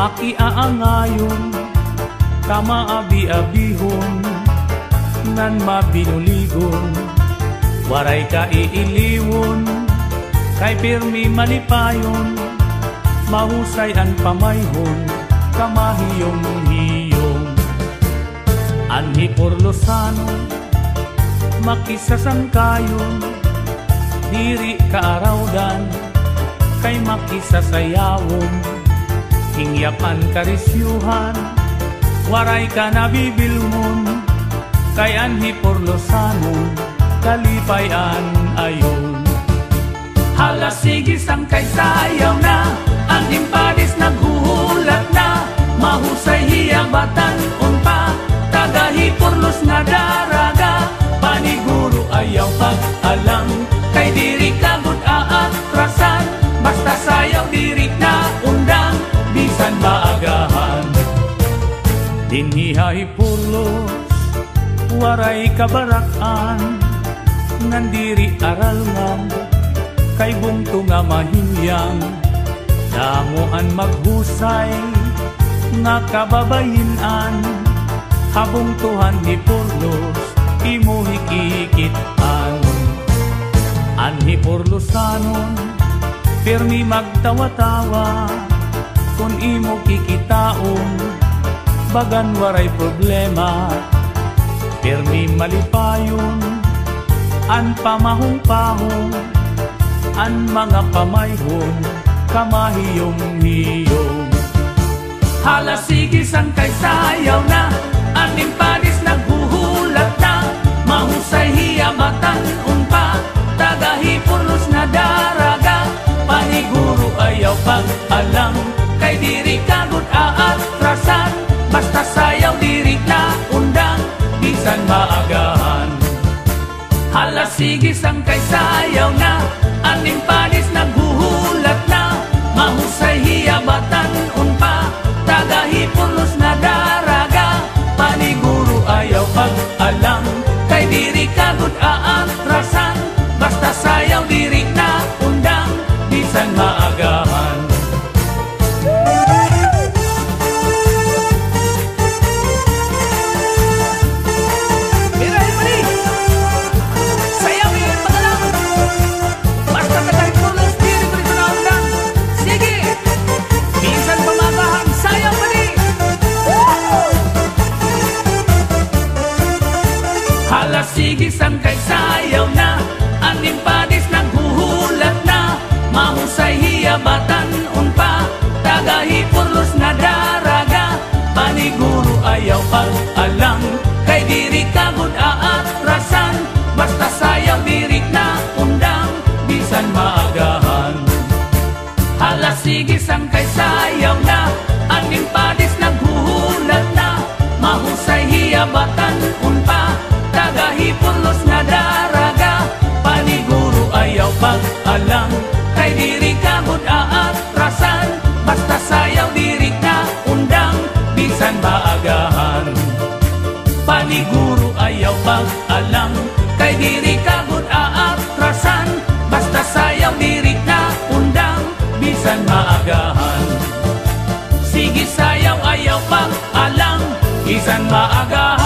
Makiaangayon, kamaabi-abihon, nan mabinuligon, waray ka iiliwon, kay pirmi malipayon, mahusay ang pamayhon, kamahiyong-hiyong. Anhi Porlosano, makisasangkayon, diri kaarawdan, kay makisasayawon, hingyapan karisyuhan, waray ka nabibilmon, kay Anhi Porlosano, kalipayan ayon. Hala sige sangkay sayaw na, ang impadis naghuhulat na, mahusay hiyabatan unpa, tagahi Porlos nga daraga, paniguro ayaw pag-alam, kay diri kagud aatrasan, basta sayaw diri na undang, bisan maagahan. Dinhihay Porlos, waray kabarakan, nandiri aralngan, kay bungto nga mahinyang, damuan maghusay, nga kababayinan, habungtuhan ni Porlos, imo hikikitan. Anhi Porlosanon, pirmi magtawa-tawa, kung imo kikitaon, bagan waray problema, pirmi malipayon, an pamahong-pahong, an mga pamayhon, kamahiyong-hiyong. Hala sige sangkay sayaw na, an impadis naghuhulat na, mahusay hiyabatan unpa, tagahi Porlos nga daraga, paniguro ayaw pag-alam, kay diri kagud aatrasan, basta sayaw diri na undang, bisan maagahan. Hala sige sangkay sayaw na, an impadis naghuhulat na, mahusay hiyabatan unpa, tagahi Porlos nga daraga, paniguro ayaw pag-alam, kay diri kagud aatrasan, basta sayaw diri na undang, bisan maagahan. Hala sige sangkay sayaw na, ang impadis naghuhulat na, mahusay hiyabatan unpa, tagahi Porlos nga daraga, paniguro ayaw pag-alam, kay diri kagud aatrasan, basta sayaw diri na undang, bisan maagahan. Hala sige sangkay sayaw na, ang impadis naghuhulat na, mahusay hiyabatan unpa, tagahi Porlos nga daraga, paniguro ayaw pag-alam, kay diri kagud aatrasan, basta sayaw diri na undang, bisan maagahan. Paniguro ayaw pag-alam, kay diri kagud aatrasan, basta sayaw diri na undang, bisan maagahan. Sige sayaw ayaw pag-alam, bisan maagahan.